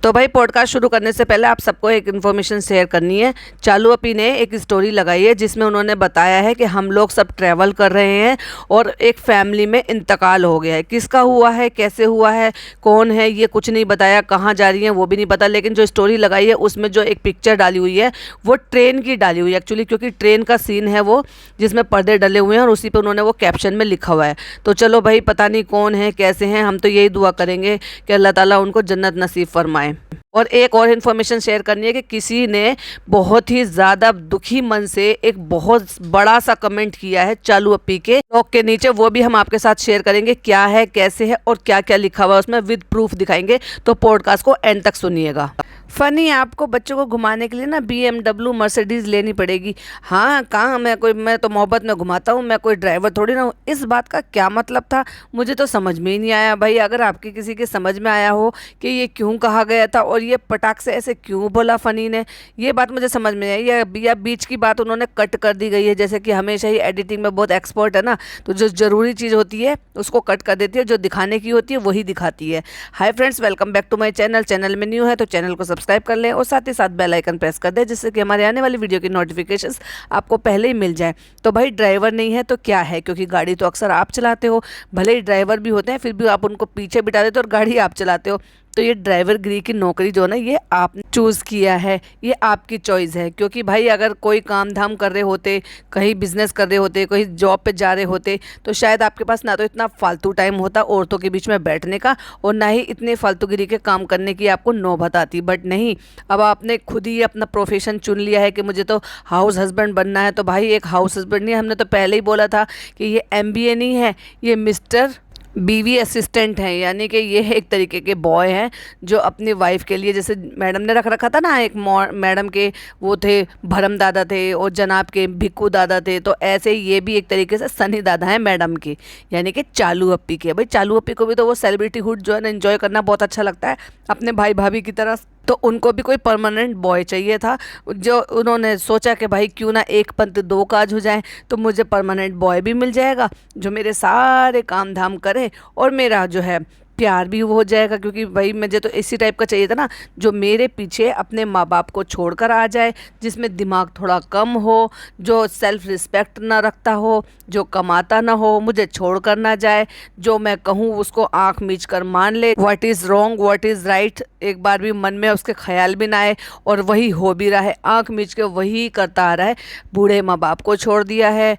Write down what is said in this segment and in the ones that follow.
तो भाई पॉडकास्ट शुरू करने से पहले आप सबको एक इन्फॉर्मेशन शेयर करनी है। चालू अपी ने एक स्टोरी लगाई है जिसमें उन्होंने बताया है कि हम लोग सब ट्रैवल कर रहे हैं और एक फैमिली में इंतकाल हो गया है। किसका हुआ है, कैसे हुआ है, कौन है, ये कुछ नहीं बताया, कहाँ जा रही है वो भी नहीं पता। लेकिन जो स्टोरी लगाई है उसमें जो एक पिक्चर डाली हुई है वो ट्रेन की डाली हुई है एक्चुअली, क्योंकि ट्रेन का सीन है वो जिसमें पर्दे डले हुए हैं और उसी पर उन्होंने वो कैप्शन में लिखा हुआ है। तो चलो भाई, पता नहीं कौन है, कैसे हैं, हम तो यही दुआ करेंगे कि अल्लाह ताला उनको जन्नत नसीब फरमाए। और एक और इन्फॉर्मेशन शेयर करनी है कि किसी ने बहुत ही ज़्यादा दुखी मन से एक बहुत बड़ा सा कमेंट किया है चालू अपी के ब्लॉग के नीचे। वो भी हम आपके साथ शेयर करेंगे, क्या है, कैसे है और क्या क्या लिखा हुआ है उसमें, विद प्रूफ दिखाएंगे। तो पॉडकास्ट को एंड तक सुनिएगा। फ़नी, आपको बच्चों को घुमाने के लिए ना BMW मर्सिडीज़ लेनी पड़ेगी। हाँ, कहाँ मैं तो मोहब्बत में घुमाता हूँ, मैं कोई ड्राइवर थोड़ी ना हूँ। इस बात का क्या मतलब था, मुझे तो समझ में ही नहीं आया। भाई अगर आपके किसी के समझ में आया हो कि ये क्यों कहा गया था और ये पटाख से ऐसे क्यों बोला फ़नी ने, ये बात मुझे समझ में नहीं आई। या बीच की बात उन्होंने कट कर दी गई है, जैसे कि हमेशा ही एडिटिंग में बहुत एक्सपर्ट है ना, तो जो ज़रूरी चीज़ होती है उसको कट कर देती है, जो दिखाने की होती है वही दिखाती है। Hi friends, welcome back to my channel. Channel में न्यू है तो चैनल को सब्सक्राइब कर लें और साथ ही साथ बेल आइकन प्रेस कर दें, जिससे कि हमारे आने वाली वीडियो की नोटिफिकेशंस आपको पहले ही मिल जाए। तो भाई ड्राइवर नहीं है तो क्या है, क्योंकि गाड़ी तो अक्सर आप चलाते हो, भले ही ड्राइवर भी होते हैं फिर भी आप उनको पीछे बिठा देते हो और गाड़ी आप चलाते हो। तो ये ड्राइवर गिरी की नौकरी जो है ना, ये आपने चूज़ किया है, ये आपकी चॉइस है। क्योंकि भाई अगर कोई काम धाम कर रहे होते, कहीं बिजनेस कर रहे होते, कहीं जॉब पे जा रहे होते, तो शायद आपके पास ना तो इतना फालतू टाइम होता औरतों के बीच में बैठने का, और ना ही इतने फालतूगिरी के काम करने की आपको नौबत आती। बट नहीं, अब आपने खुद ही अपना प्रोफेशन चुन लिया है कि मुझे तो हाउस हस्बैंड बनना है। तो भाई एक हाउस हस्बैंड नहीं, हमने तो पहले ही बोला था कि ये MBA नहीं है, ये मिस्टर बीवी असिस्टेंट हैं। यानी कि ये एक तरीके के बॉय हैं जो अपनी वाइफ के लिए, जैसे मैडम ने रख रखा था ना, एक मैडम के वो थे भरम दादा थे और जनाब के भिक्कू दादा थे, तो ऐसे ही ये भी एक तरीके से सनी दादा हैं मैडम के, यानी कि चालू अपी के। भाई चालू अपी को भी तो वो सेलिब्रिटी हुड जो है ना एंजॉय करना बहुत अच्छा लगता है अपने भाई भाभी की तरह, तो उनको भी कोई परमानेंट बॉय चाहिए था। जो उन्होंने सोचा कि भाई क्यों ना एक पंथ दो काज हो जाए, तो मुझे परमानेंट बॉय भी मिल जाएगा जो मेरे सारे काम धाम करे और मेरा जो है प्यार भी हो जाएगा। क्योंकि भाई मुझे तो इसी टाइप का चाहिए था ना, जो मेरे पीछे अपने माँ बाप को छोड़कर आ जाए, जिसमें दिमाग थोड़ा कम हो, जो सेल्फ रिस्पेक्ट ना रखता हो, जो कमाता ना हो, मुझे छोड़कर ना जाए, जो मैं कहूँ उसको आंख मीच कर मान ले, what is wrong what is right एक बार भी मन में उसके ख्याल भी ना आए, और वही हो भी रहा है, आंख मीच के वही करता आ रहा है। बूढ़े माँ बाप को छोड़ दिया है,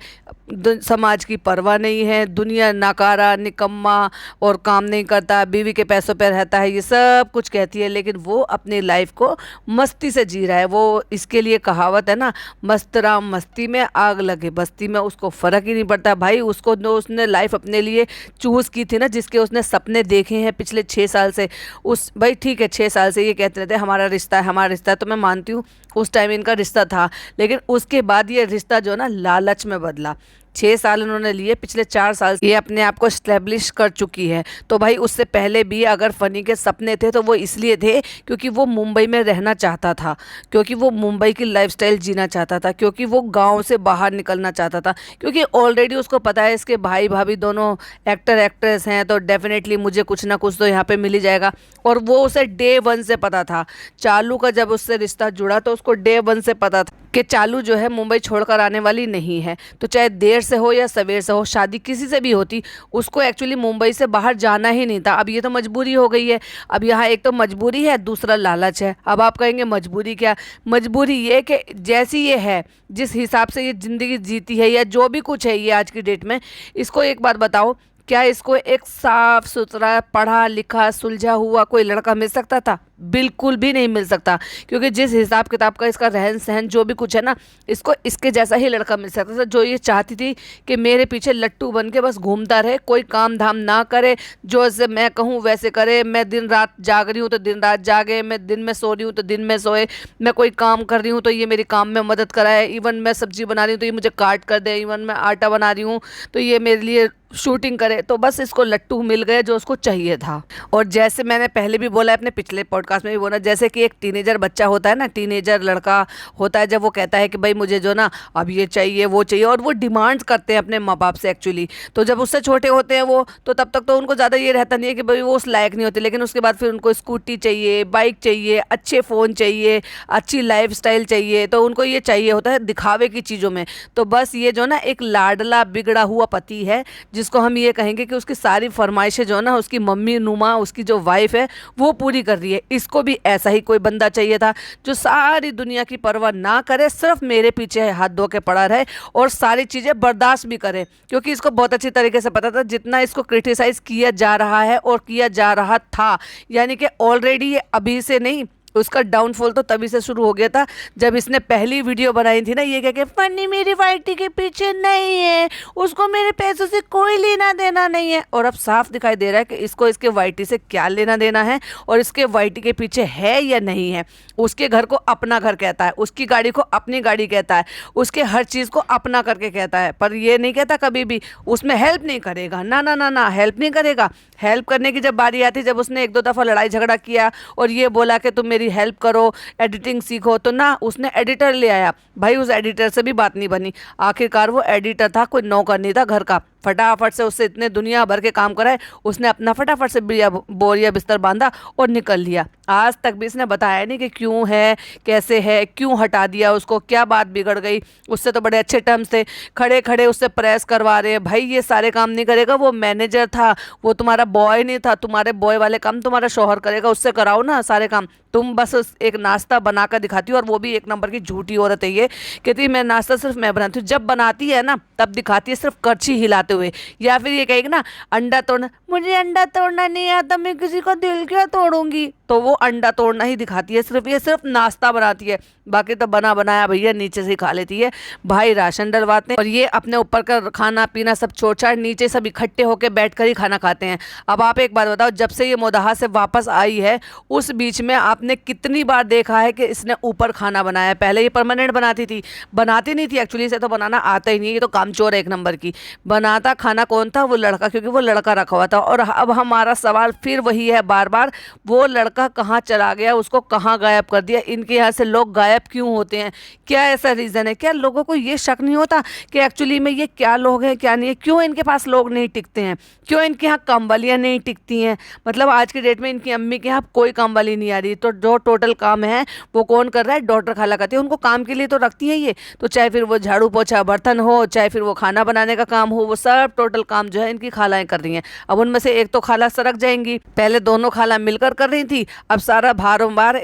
समाज की परवाह नहीं है, दुनिया नाकारा निकम्मा और काम नहीं करता, बीवी के पैसों पर रहता है, ये सब कुछ कहती है, लेकिन वो अपनी लाइफ को मस्ती से जी रहा है। वो इसके लिए कहावत है ना, मस्त राम मस्ती में आग लगे बस्ती में, उसको फ़र्क ही नहीं पड़ता। भाई उसको जो उसने लाइफ अपने लिए चूज़ की थी ना, जिसके उसने सपने देखे हैं पिछले 6 साल से, उस भाई ठीक है 6 साल से ये कहते रहते हमारा रिश्ता है हमारा रिश्ता है, तो मैं मानती हूँ उस टाइम इनका रिश्ता था, लेकिन उसके बाद ये रिश्ता जो ना लालच में बदला। 6 साल उन्होंने लिए, पिछले 4 साल ये अपने आप को स्टैब्लिश कर चुकी है। तो भाई उससे पहले भी अगर फ़नी के सपने थे तो वो इसलिए थे क्योंकि वो मुंबई में रहना चाहता था, क्योंकि वो मुंबई की लाइफस्टाइल जीना चाहता था, क्योंकि वो गांव से बाहर निकलना चाहता था, क्योंकि ऑलरेडी उसको पता है इसके भाई भाभी दोनों एक्टर एक्ट्रेस हैं, तो डेफिनेटली मुझे कुछ ना कुछ तो यहाँ पे मिल ही जाएगा। और वो उसे डे 1 से पता था। चालू का जब उससे रिश्ता जुड़ा तो उसको डे 1 से पता था कि चालू जो है मुंबई छोड़कर आने वाली नहीं है। तो चाहे देर से हो या सवेर से हो, शादी किसी से भी होती, उसको एक्चुअली मुंबई से बाहर जाना ही नहीं था। अब ये तो मजबूरी हो गई है। अब यहाँ एक तो मजबूरी है, दूसरा लालच है। अब आप कहेंगे मजबूरी क्या, मजबूरी ये कि जैसी ये है, जिस हिसाब से ये ज़िंदगी जीती है या जो भी कुछ है ये आज की डेट में, इसको एक बात बताओ, क्या इसको एक साफ सुथरा पढ़ा लिखा सुलझा हुआ कोई लड़का मिल सकता था? बिल्कुल भी नहीं मिल सकता। क्योंकि जिस हिसाब किताब का इसका रहन सहन जो भी कुछ है ना, इसको इसके जैसा ही लड़का मिल सकता था, जो ये चाहती थी कि मेरे पीछे लट्टू बन के बस घूमता रहे, कोई काम धाम ना करे, जो ऐसे मैं कहूँ वैसे करे। मैं दिन रात जाग रही हूँ तो दिन रात जागे, मैं दिन में सो रही हूँ तो दिन में सोए, मैं कोई काम कर रही हूँ तो ये मेरी काम में मदद कराए, इवन मैं सब्जी बना रही हूँ तो ये मुझे काट कर दे, इवन मैं आटा बना रही हूँ तो ये मेरे लिए शूटिंग करे। तो बस इसको लट्टू मिल गया जो उसको चाहिए था। और जैसे मैंने पहले भी बोला, अपने पिछले पॉडकास्ट में भी बोला, जैसे कि एक टीनेजर बच्चा होता है ना, टीनेजर लड़का होता है, जब वो कहता है कि भाई मुझे जो ना अब ये चाहिए वो चाहिए, और वो डिमांड्स करते हैं अपने माँ बाप से एक्चुअली। तो जब उससे छोटे होते हैं वो, तो तब तक तो उनको ज़्यादा ये रहता नहीं है कि भाई वो उस लायक नहीं होते, लेकिन उसके बाद फिर उनको स्कूटी चाहिए, बाइक चाहिए, अच्छे फ़ोन चाहिए, अच्छी लाइफस्टाइल चाहिए, तो उनको ये चाहिए होता है दिखावे की चीज़ों में। तो बस ये जो ना एक लाडला बिगड़ा हुआ पति है, जिसको हम ये कहेंगे कि उसकी सारी फरमाइशें जो ना उसकी मम्मी नुमा उसकी जो वाइफ है वो पूरी कर रही है। इसको भी ऐसा ही कोई बंदा चाहिए था जो सारी दुनिया की परवाह ना करे, सिर्फ मेरे पीछे हाथ धो के पड़ा रहे और सारी चीज़ें बर्दाश्त भी करे, क्योंकि इसको बहुत अच्छी तरीके से पता था जितना इसको क्रिटिसाइज किया जा रहा है और किया जा रहा था, यानी कि ऑलरेडी ये अभी से नहीं, उसका डाउनफॉल तो तभी से शुरू हो गया था जब इसने पहली वीडियो बनाई थी ना, ये कह के फनी मेरी वाइटी के पीछे नहीं है, उसको मेरे पैसों से कोई लेना देना नहीं है। और अब साफ दिखाई दे रहा है कि इसको इसके वाइटी से क्या लेना देना है और इसके वाइटी के पीछे है या नहीं है। उसके घर को अपना घर कहता है, उसकी गाड़ी को अपनी गाड़ी कहता है, उसके हर चीज़ को अपना करके कहता है, पर ये नहीं कहता कभी भी उसमें हेल्प नहीं करेगा। ना ना ना ना, हेल्प नहीं करेगा। हेल्प करने की जब बारी आती, जब उसने एक दो दफ़ा लड़ाई झगड़ा किया और ये बोला कि तुम मेरी हेल्प करो, एडिटिंग सीखो, तो ना उसने एडिटर ले आया। भाई उस एडिटर से भी बात नहीं बनी। आखिरकार वो एडिटर था, कोई नौकर नहीं था घर का। फटाफट से उससे इतने दुनिया भर के काम कराए, उसने अपना फटाफट से बोरिया बिस्तर बांधा और निकल लिया। आज तक भी इसने बताया नहीं कि क्यों है, कैसे है, क्यों हटा दिया उसको, क्या बात बिगड़ गई। उससे तो बड़े अच्छे टर्म्स थे, खड़े खड़े उससे प्रेस करवा रहे हैं। भाई ये सारे काम नहीं करेगा, वो मैनेजर था, वो तुम्हारा बॉय नहीं था। तुम्हारे बॉय वाले काम तुम्हारा शौहर करेगा, उससे कराओ ना सारे काम। तुम बस एक नाश्ता बनाकर दिखाती हो, और वो भी एक नंबर की झूठी औरत है ये, कहती है मैं नाश्ता सिर्फ मैं बनाती हूँ। जब बनाती है ना तब दिखाती है सिर्फ करछी हिलाते हुए, या फिर ये कहेगी ना अंडा तोड़ना, मुझे अंडा तोड़ना नहीं आता, मैं किसी का दिल क्या तोड़ूंगी, तो वो अंडा तोड़ना ही दिखाती है सिर्फ। ये सिर्फ नाश्ता बनाती है, बाकी तो बना बनाया भैया नीचे से ही खा लेती है। भाई राशन डलवाते हैं और ये अपने ऊपर का खाना पीना सब छोड़ छाड़ नीचे सब इकट्ठे होकर बैठ कर ही खाना खाते हैं। अब आप एक बात बताओ, जब से ये मोदाहा से वापस आई है उस बीच में आपने कितनी बार देखा है कि इसने ऊपर खाना बनाया है? पहले ये परमानेंट बनाती थी, बनाती नहीं थी एक्चुअली, इसे तो बनाना आता ही नहीं, ये तो कामचोर है एक नंबर की। बनाता खाना कौन था? वो लड़का, क्योंकि वो लड़का रखा हुआ था। और अब हमारा सवाल फिर वही है बार बार, वो लड़का कहाँ चला गया, उसको कहाँ गायब कर दिया? इनके यहाँ से लोग गायब क्यों होते हैं? क्या ऐसा रीज़न है? क्या लोगों को ये शक नहीं होता कि एक्चुअली में ये क्या लोग हैं क्या नहीं है? क्यों इनके पास लोग नहीं टिकते हैं? क्यों इनके यहाँ कमवालियाँ नहीं टिकती हैं? मतलब आज की डेट में इनकी अम्मी के यहाँ कोई कमवाली नहीं आ रही, तो जो टोटल काम है वो कौन कर रहा है? डॉक्टर खाला करती है। उनको काम के लिए तो रखती हैं ये, तो चाहे फिर वो झाड़ू पोछा बर्तन हो, चाहे फिर वो खाना बनाने का काम हो, वो सब टोटल काम जो है इनकी खालाएं कर रही हैं। अब उनमें से एक तो खाला सरक जाएंगी, पहले दोनों खाला मिलकर कर रही थी, अब सारा भारंबार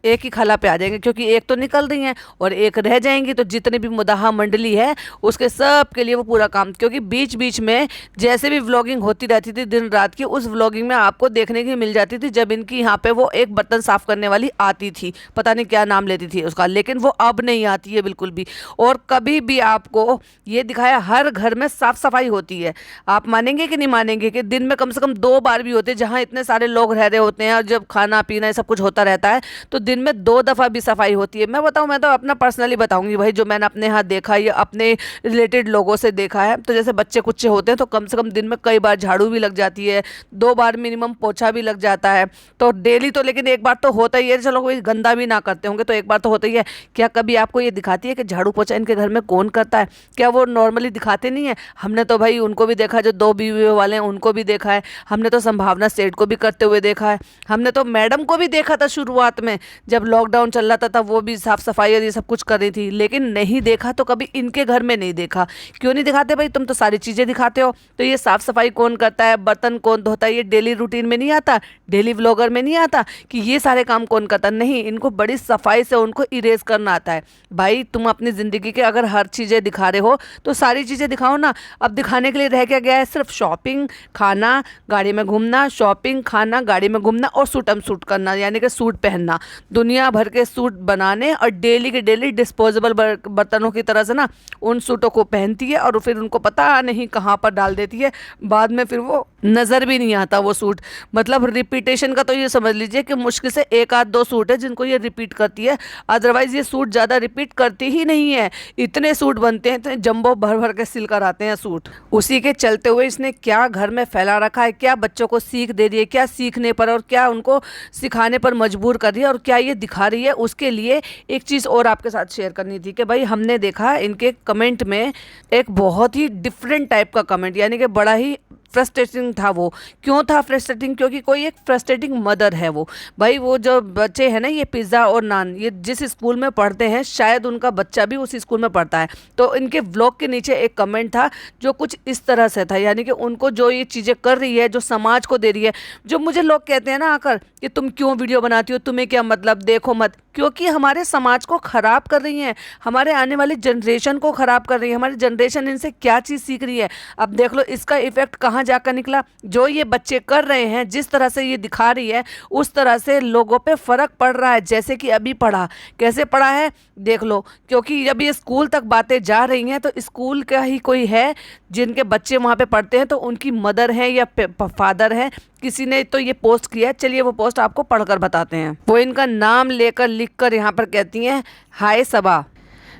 एक ही खाला पे आ जाएंगे, क्योंकि एक तो निकल रही हैं और एक रह जाएंगी। तो जितने भी मुदाहा मंडली है उसके सब के लिए वो पूरा काम, क्योंकि बीच बीच में जैसे भी व्लॉगिंग होती रहती थी दिन रात की, उस व्लॉगिंग में आपको देखने की मिल जाती थी जब इनकी यहाँ पे वो एक बर्तन साफ करने वाली आती थी, पता नहीं क्या नाम लेती थी उसका, लेकिन वो अब नहीं आती है बिल्कुल भी। और कभी भी आपको ये दिखाया हर घर में साफ सफाई होती है। आप मानेंगे कि नहीं मानेंगे कि दिन में कम से कम 2 बार भी होते हैं, जहाँ इतने सारे लोग रह रहे होते हैं और जब खाना पीना सब कुछ होता रहता है, तो दिन में 2 दफ़ा भी सफाई होती है। मैं बताऊं, मैं तो अपना पर्सनली बताऊंगी भाई, जो मैंने अपने हाथ देखा या अपने रिलेटेड लोगों से देखा है। तो जैसे बच्चे कुच्चे होते हैं तो कम से कम दिन में कई बार झाड़ू भी लग जाती है, 2 बार मिनिमम पोछा भी लग जाता है। तो डेली तो, लेकिन एक बार तो होता ही है, चलो कोई गंदा भी ना करते होंगे तो एक बार तो होता ही है। क्या कभी आपको ये दिखाती है कि झाड़ू पोछा इनके घर में कौन करता है? क्या वो नॉर्मली दिखाते नहीं है? हमने तो भाई उनको भी देखा, जो 2 बीवी वाले हैं उनको भी देखा है, हमने तो संभावना सेठ को भी करते हुए देखा है, हमने तो मैडम को भी देखा था शुरुआत में जब लॉकडाउन चल रहा था, वो भी साफ सफाई और ये सब कुछ कर रही थी। लेकिन नहीं देखा तो कभी इनके घर में नहीं देखा। क्यों नहीं दिखाते भाई? तुम तो सारी चीज़ें दिखाते हो। तो ये साफ सफाई कौन करता है, बर्तन कौन धोता है, ये डेली रूटीन में नहीं आता, डेली व्लॉगर में नहीं आता कि ये सारे काम कौन करता? नहीं, इनको बड़ी सफाई से उनको इरेज करना आता है। भाई तुम अपनी ज़िंदगी के अगर हर चीज़ें दिखा रहे हो तो सारी चीज़ें दिखाओ ना। अब दिखाने के लिए रह क्या गया है? सिर्फ शॉपिंग, खाना, गाड़ी में घूमना, शॉपिंग, खाना, गाड़ी में घूमना और सूटम सूट करना, यानी कि सूट पहनना, दुनिया भर के सूट बनाने और डेली के डेली डिस्पोजेबल बर्तनों की तरह से ना उन सूटों को पहनती है और फिर उनको पता नहीं कहाँ पर डाल देती है। बाद में फिर वो नज़र भी नहीं आता वो सूट। मतलब रिपीटेशन का तो ये समझ लीजिए कि मुश्किल से एक आध दो सूट है जिनको ये रिपीट करती है, अदरवाइज़ ये सूट ज़्यादा रिपीट करती ही नहीं है। इतने सूट बनते हैं, इतने जंबो भर भर के सिल कर आते हैं सूट। उसी के चलते हुए इसने क्या घर में फैला रखा है, क्या बच्चों को सीख दे रही है, क्या सीखने पर और क्या उनको सिखाने पर मजबूर कर रही है और क्या ये दिखा रही है। उसके लिए एक चीज़ और आपके साथ शेयर करनी थी कि भाई हमने देखा इनके कमेंट में एक बहुत ही डिफरेंट टाइप का कमेंट, यानी कि बड़ा ही फ्रस्ट्रेटिंग था। वो क्यों था फ्रस्ट्रेटिंग? क्योंकि कोई एक फ्रस्ट्रेटिंग मदर है वो। भाई वो जो बच्चे हैं ना, ये पिज़्ज़ा और नान, ये जिस स्कूल में पढ़ते हैं शायद उनका बच्चा भी उसी स्कूल में पढ़ता है। तो इनके व्लॉग के नीचे एक कमेंट था जो कुछ इस तरह से था, यानी कि उनको जो ये चीज़ें कर रही है, जो समाज को दे रही है, जो मुझे लोग कहते हैं ना आकर कि तुम क्यों वीडियो बनाती हो, तुम्हें क्या मतलब, देखो मत, क्योंकि हमारे समाज को ख़राब कर रही हैं, हमारे आने वाली जनरेशन को ख़राब कर रही है। हमारी जनरेशन इनसे क्या चीज़ सीख रही है, अब देख लो इसका इफ़ेक्ट कहाँ जाकर निकला। जो ये बच्चे कर रहे हैं, जिस तरह से ये दिखा रही है, उस तरह से लोगों पे फ़र्क पड़ रहा है। जैसे कि अभी पढ़ा, कैसे पढ़ा है देख लो, क्योंकि जब ये स्कूल तक बातें जा रही हैं तो स्कूल का ही कोई है जिनके बच्चे वहाँ पे पढ़ते हैं, तो उनकी मदर है या फादर है, किसी ने तो ये पोस्ट किया है। चलिए वो पोस्ट आपको पढ़कर बताते हैं। वो इनका नाम लेकर लिखकर यहाँ पर कहती हैं, हाय सबा,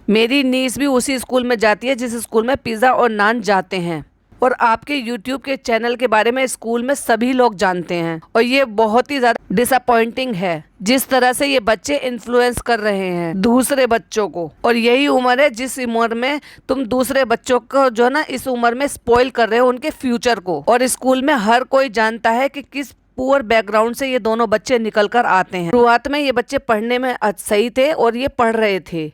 मेरी नीस भी उसी स्कूल में जाती है जिस स्कूल में पिज़्ज़ा और नान जाते हैं, और आपके YouTube के चैनल के बारे में स्कूल में सभी लोग जानते हैं, और ये बहुत ही ज़्यादा डिसअपॉइंटिंग है जिस तरह से ये बच्चे इन्फ्लुएंस कर रहे हैं दूसरे बच्चों को। और यही उम्र है जिस उम्र में तुम दूसरे बच्चों को जो है ना, इस उम्र में स्पॉइल कर रहे हो उनके फ्यूचर को। और स्कूल में हर कोई जानता है कि किस पुअर बैकग्राउंड से ये दोनों बच्चे निकल कर आते हैं। शुरुआत में ये बच्चे पढ़ने में सही थे और ये पढ़ रहे थे,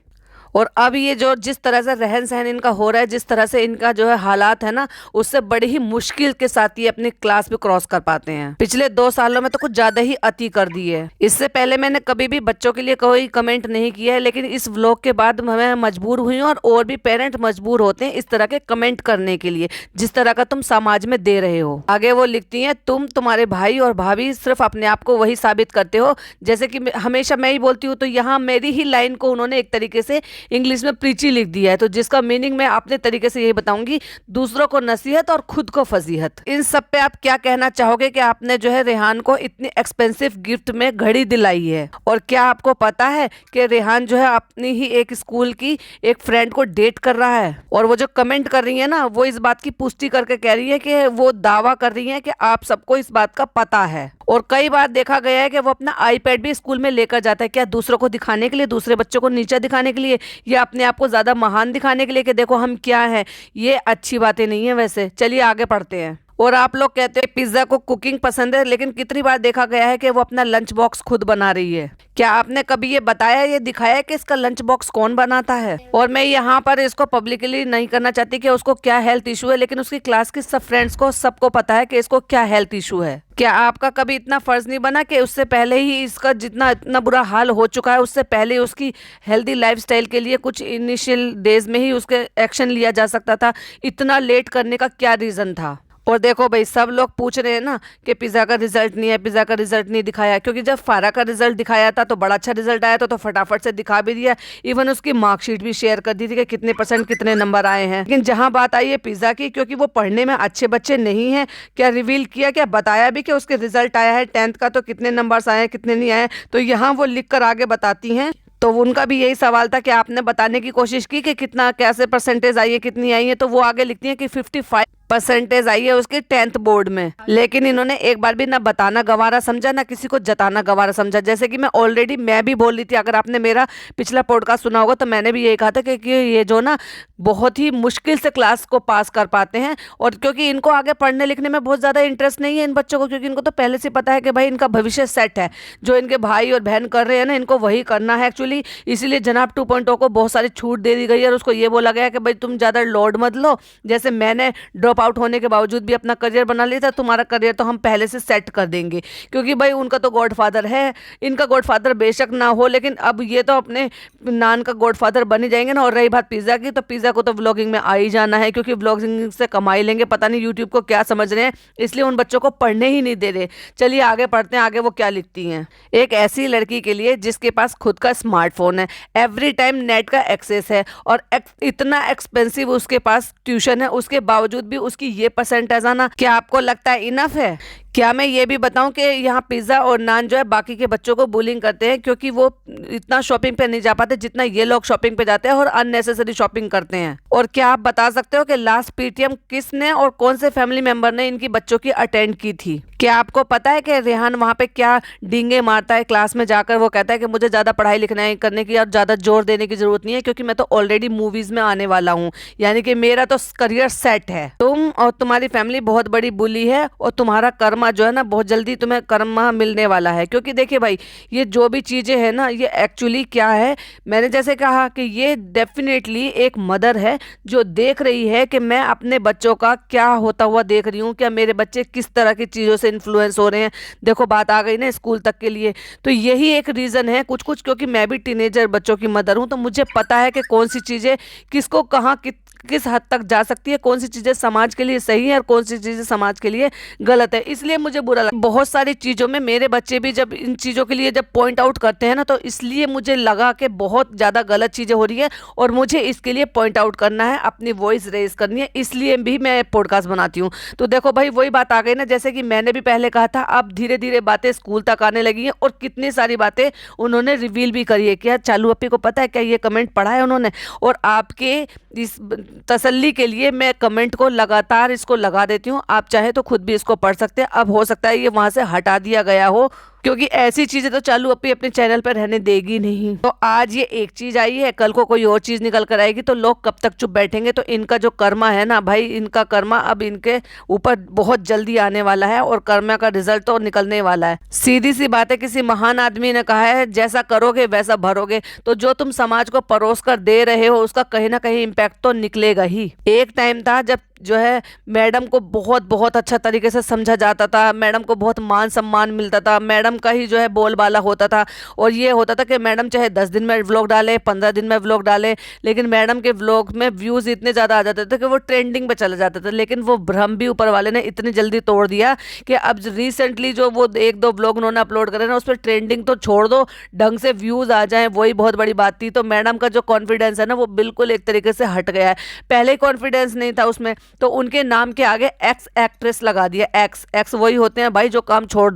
और अब ये जो जिस तरह से रहन सहन इनका हो रहा है, जिस तरह से इनका जो है हालात है ना, उससे बड़ी ही मुश्किल के साथ ये अपनी क्लास भी क्रॉस कर पाते हैं। पिछले 2 सालों में तो कुछ ज्यादा ही अति कर दी है। इससे पहले मैंने कभी भी बच्चों के लिए कोई कमेंट नहीं किया है, लेकिन इस व्लॉग के बाद मैं मजबूर हुई हूँ, और भी पेरेंट मजबूर होते हैं इस तरह के कमेंट करने के लिए जिस तरह का तुम समाज में दे रहे हो। आगे वो लिखती है, तुम, तुम्हारे भाई और भाभी सिर्फ अपने आप को वही साबित करते हो जैसे कि हमेशा मैं ही बोलती हूँ। तो यहाँ मेरी ही लाइन को उन्होंने एक तरीके से इंग्लिश में प्रीची लिख दिया है, तो जिसका मीनिंग मैं अपने तरीके से यही बताऊंगी, दूसरों को नसीहत और खुद को फजीहत। इन सब पे आप क्या कहना चाहोगे कि आपने जो है रेहान को इतनी एक्सपेंसिव गिफ्ट में घड़ी दिलाई है, और क्या आपको पता है कि रेहान जो है अपनी ही एक स्कूल की एक फ्रेंड को डेट कर रहा है। और वो जो कमेंट कर रही है ना, वो इस बात की पुष्टि करके कह रही है कि वो दावा कर रही है कि आप सबको इस बात का पता है। और कई बार देखा गया है कि वो अपना आईपैड भी स्कूल में लेकर जाता है, क्या दूसरों को दिखाने के लिए, दूसरे बच्चों को नीचा दिखाने के लिए, या अपने आप को ज़्यादा महान दिखाने के लिए कि देखो हम क्या है। ये अच्छी बातें नहीं है वैसे। चलिए आगे पढ़ते हैं। और आप लोग कहते हैं पिज्ज़ा को कुकिंग पसंद है, लेकिन कितनी बार देखा गया है कि वो अपना लंच बॉक्स खुद बना रही है। क्या आपने कभी ये बताया, ये दिखाया कि इसका लंच बॉक्स कौन बनाता है? और मैं यहाँ पर इसको पब्लिकली नहीं करना चाहती कि उसको क्या हेल्थ इशू है, लेकिन उसकी क्लास की सब फ्रेंड्स को सबको पता है कि इसको क्या हेल्थ इशू है। क्या आपका कभी इतना फर्ज नहीं बना कि उससे पहले ही इसका जितना इतना बुरा हाल हो चुका है, उससे पहले उसकी हेल्दी लाइफस्टाइल के लिए कुछ इनिशियल डेज में ही उसके एक्शन लिया जा सकता था? इतना लेट करने का क्या रीज़न था? और देखो भाई, सब लोग पूछ रहे हैं ना कि पिज़्ज़ा का रिजल्ट नहीं है, पिज़्ज़ा का रिजल्ट नहीं दिखाया, क्योंकि जब फारा का रिजल्ट दिखाया था तो बड़ा अच्छा रिजल्ट आया था, तो फटाफट से दिखा भी दिया। इवन उसकी मार्कशीट भी शेयर कर दी थी कि कितने % कितने नंबर आए हैं। लेकिन जहां बात आई है पिज़्ज़ा की, क्योंकि वो पढ़ने में अच्छे बच्चे नहीं हैं, क्या रिवील किया, क्या बताया भी कि उसके रिजल्ट आया है 10th का, तो कितने नंबर्स आए हैं कितने नहीं आए? तो यहाँ वो लिख कर आगे बताती हैं। तो उनका भी यही सवाल था कि आपने बताने की कोशिश की कि कितना कैसे % आई है, कितनी आई है? तो वो आगे लिखती हैं कि 55% आई है उसकी 10th बोर्ड में। लेकिन इन्होंने एक बार भी ना बताना गवारा समझा, ना किसी को जताना गवारा समझा। जैसे कि मैं भी बोल रही थी, अगर आपने मेरा पिछला पॉडकास्ट सुना होगा तो मैंने भी यही कहा था कि ये जो ना बहुत ही मुश्किल से क्लास को पास कर पाते हैं, और क्योंकि इनको आगे पढ़ने लिखने में बहुत ज़्यादा इंटरेस्ट नहीं है इन बच्चों को, क्योंकि इनको तो पहले से पता है कि भाई इनका भविष्य सेट है, जो इनके भाई और बहन कर रहे हैं ना, इनको वही करना है एक्चुअली। इसीलिए जनाब 2.0 को बहुत सारी छूट दे दी गई है, और उसको ये बोला गया कि भाई तुम ज़्यादा लोड मत लो। जैसे मैंने ड्रॉप आउट होने के बावजूद भी अपना करियर बना लिया था, तुम्हारा करियर तो हम पहले से सेट कर देंगे, क्योंकि भाई उनका तो गॉडफादर है। इनका गॉडफादर बेशक ना हो, लेकिन अब ये तो अपने नान का गॉडफादर बन ही जाएंगे ना। और रही बात पिज़्ज़ा की, तो पिज़्ज़ा को तो व्लॉगिंग में आ ही जाना है, क्योंकि व्लॉगिंग से कमाई लेंगे। पता नहीं यूट्यूब को क्या समझ रहे हैं, इसलिए उन बच्चों को पढ़ने ही नहीं दे रहे। चलिए आगे पढ़ते हैं, आगे वो क्या लिखती हैं। एक ऐसी लड़की के लिए जिसके पास खुद का स्मार्टफोन है, एवरी टाइम नेट का एक्सेस है, और इतना एक्सपेंसिव उसके पास ट्यूशन है, उसके बावजूद भी उसकी ये परसेंटेज आना क्या आपको लगता है इनफ है? क्या मैं ये भी बताऊं कि यहाँ पिज़्ज़ा और नान जो है बाकी के बच्चों को बुलिंग करते हैं क्योंकि वो इतना शॉपिंग पे नहीं जा पाते जितना ये लोग शॉपिंग पे जाते हैं और अननेसेसरी शॉपिंग करते हैं। और क्या आप बता सकते हो कि लास्ट पीटीएम किसने और कौन से फैमिली मेंबर ने इनकी बच्चों की अटेंड की थी? क्या आपको पता है कि रेहान वहाँ पे क्या डींगे मारता है क्लास में जाकर? वो कहता है कि मुझे ज़्यादा पढ़ाई लिखाई करने की और ज़्यादा जोर देने की ज़रूरत नहीं है क्योंकि मैं तो ऑलरेडी मूवीज़ में आने वाला हूँ, यानी कि मेरा तो करियर सेट है। तुम और तुम्हारी फैमिली बहुत बड़ी बुली है और तुम्हारा कर्मा जो है ना बहुत जल्दी तुम्हें कर्मा मिलने वाला है। क्योंकि देखिए भाई, ये जो भी चीज़ें हैं ना, ये एक्चुअली क्या है, मैंने जैसे कहा कि ये डेफिनेटली एक मदर है जो देख रही है कि मैं अपने बच्चों का क्या होता हुआ देख रही हूँ, क्या मेरे बच्चे किस तरह की चीज़ों से इन्फ्लुएंस हो रहे हैं। देखो बात आ गई ना स्कूल तक के लिए, तो यही एक रीज़न है कुछ कुछ, क्योंकि मैं भी टीनेजर बच्चों की मदर हूँ, तो मुझे पता है कि कौन सी चीज़ें किसको कहाँ किस हद तक जा सकती है, कौन सी चीज़ें समाज के लिए सही है और कौन सी चीज़ें समाज के लिए गलत है। इसलिए मुझे बुरा लगा बहुत सारी चीज़ों में, मेरे बच्चे भी जब इन चीज़ों के लिए जब पॉइंट आउट करते हैं ना, तो इसलिए मुझे लगा कि बहुत ज़्यादा गलत चीज़ें हो रही है और मुझे इसके लिए पॉइंट आउट करना है, अपनी वॉइस रेज करनी है, इसलिए भी मैं पॉडकास्ट बनाती हूँ। तो देखो भाई, वही बात आ गई ना, जैसे कि मैंने भी पहले कहा था, अब धीरे धीरे बातें स्कूल तक आने लगी हैं और कितनी सारी बातें उन्होंने रिवील भी करी है। क्या चालू अपी को पता है क्या ये कमेंट पढ़ा है उन्होंने? और आपके इस तसल्ली के लिए मैं कमेंट को लगातार इसको लगा देती हूँ, आप चाहे तो खुद भी इसको पढ़ सकते हैं। अब हो सकता है ये वहां से हटा दिया गया हो, क्योंकि ऐसी चीजें तो चालू अपने चैनल पर रहने देगी नहीं। तो आज ये एक चीज आई है, कल को कोई और चीज निकल कर आएगी तो लोग कब तक चुप बैठेंगे? तो इनका जो कर्मा है ना भाई, इनका कर्मा अब इनके ऊपर बहुत जल्दी आने वाला है और कर्मा का रिजल्ट तो निकलने वाला है। सीधी सी बात है, किसी महान आदमी ने कहा है, जैसा करोगे वैसा भरोगे। तो जो तुम समाज को परोस कर दे रहे हो उसका कहीं ना कहीं इम्पैक्ट तो निकलेगा ही। एक टाइम था जब जो है मैडम को बहुत बहुत अच्छा तरीके से समझा जाता था, मैडम को बहुत मान सम्मान मिलता था, मैडम का ही जो है बोलबाला होता था। और ये होता था कि मैडम चाहे 10 दिन में व्लॉग डाले, 15 दिन में व्लॉग डाले, लेकिन मैडम के व्लॉग में व्यूज़ इतने ज़्यादा आ जाते थे कि वो ट्रेंडिंग पे चला जाता था। लेकिन वो भ्रम भी ऊपर वाले ने इतनी जल्दी तोड़ दिया कि अब रिसेंटली जो वो 1-2 व्लॉग उन्होंने अपलोड करे ना, उस पर ट्रेंडिंग तो छोड़ दो, ढंग से व्यूज़ आ जाएँ, वही बहुत बड़ी बात थी। तो मैडम का जो कॉन्फिडेंस है ना, वो बिल्कुल एक तरीके से हट गया है। पहले कॉन्फिडेंस नहीं था उसमें, तो उनके नाम के आगे एक्स एक्ट्रेस लगा दिया। एक्स वही होते हैं भाई जो काम छोड़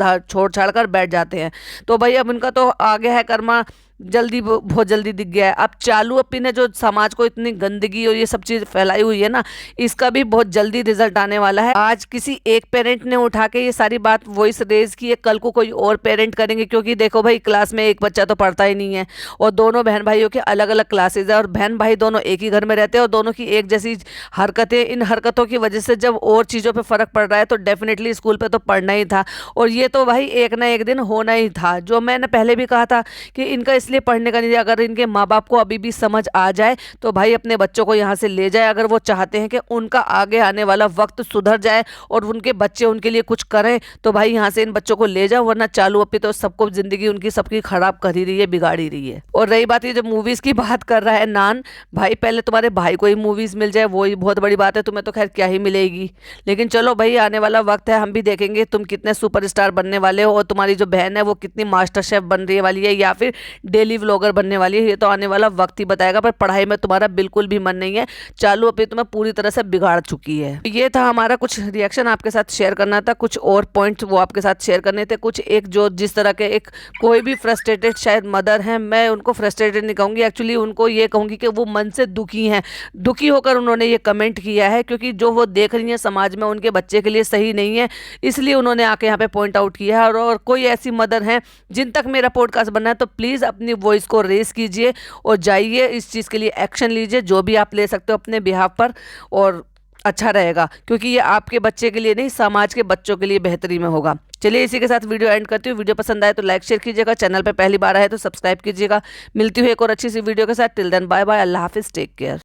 छाड़ कर बैठ जाते हैं। तो भाई अब उनका तो आगे है कर्मा, जल्दी बहुत जल्दी दिख गया है। अब चालू अपी ने जो समाज को इतनी गंदगी और ये सब चीज़ फैलाई हुई है ना, इसका भी बहुत जल्दी रिजल्ट आने वाला है। आज किसी एक पेरेंट ने उठा के ये सारी बात वॉइस रेज की है, कल को कोई और पेरेंट करेंगे। क्योंकि देखो भाई, क्लास में एक बच्चा तो पढ़ता ही नहीं है और दोनों बहन भाइयों के अलग अलग क्लासेज है और बहन भाई दोनों एक ही घर में रहते हैं और दोनों की एक जैसी हरकतें। इन हरकतों की वजह से जब और चीज़ों पर फर्क पड़ रहा है तो डेफिनेटली स्कूल पर तो पढ़ना ही था और ये तो भाई एक ना एक दिन होना ही था। जो मैंने पहले भी कहा था कि इनका इसलिए पढ़ने का नहीं, अगर इनके माँ बाप को अभी भी समझ आ जाए तो भाई अपने बच्चों को यहाँ से ले जाए। अगर वो चाहते हैं कि उनका आगे आने वाला वक्त सुधर जाए और उनके बच्चे उनके लिए कुछ करें, तो भाई यहाँ से इन बच्चों को ले जाओ, वरना चालू अपी तो सबको जिंदगी उनकी सबकी खराब कर ही रही है, बिगाड़ ही रही है। और रही बात ये जो मूवीज की बात कर रहा है नान भाई, पहले तुम्हारे भाई को ही मूवीज मिल जाए वो ही बहुत बड़ी बात है, तुम्हें तो खैर क्या ही मिलेगी। लेकिन चलो भाई, आने वाला वक्त है, हम भी देखेंगे तुम कितने सुपरस्टार बनने वाले हो और तुम्हारी जो बहन है वो कितनी मास्टर शेफ बन रही वाली है या फिर डेली व्लॉगर बनने वाली है। ये तो आने वाला वक्त ही बताएगा। पर पढ़ाई में तुम्हारा बिल्कुल भी मन नहीं है, चालू अपनी तुम्हें पूरी तरह से बिगाड़ चुकी है। ये था हमारा कुछ रिएक्शन, आपके साथ शेयर करना था, कुछ और पॉइंट्स वो आपके साथ शेयर करने थे। कुछ एक जो जिस तरह के एक कोई भी फ्रस्ट्रेटेड शायद मदर है, मैं उनको फ्रस्ट्रेटेड नहीं कहूँगी, एक्चुअली उनको ये कहूँगी कि वो मन से दुखी हैं, दुखी होकर उन्होंने ये कमेंट किया है क्योंकि जो वो देख रही हैं समाज में उनके बच्चे के लिए सही नहीं है, इसलिए उन्होंने आके यहाँ पे पॉइंट आउट किया है। और कोई ऐसी मदर हैं जिन तक मेरा पॉडकास्ट बनना है तो प्लीज़ अपनी वॉइस को रेस कीजिए और जाइए इस चीज़ के लिए एक्शन लीजिए, जो भी आप ले सकते हो अपने बिहाफ पर, और अच्छा रहेगा क्योंकि ये आपके बच्चे के लिए नहीं, समाज के बच्चों के लिए बेहतरी में होगा। चलिए इसी के साथ वीडियो एंड करती हूँ। वीडियो पसंद आए तो लाइक शेयर कीजिएगा, चैनल पे पहली बार आए तो सब्सक्राइब कीजिएगा। मिलती हूँ एक और अच्छी सी वीडियो के साथ। टिल देन बाय बाय, अल्लाह हाफिज़, टेक केयर।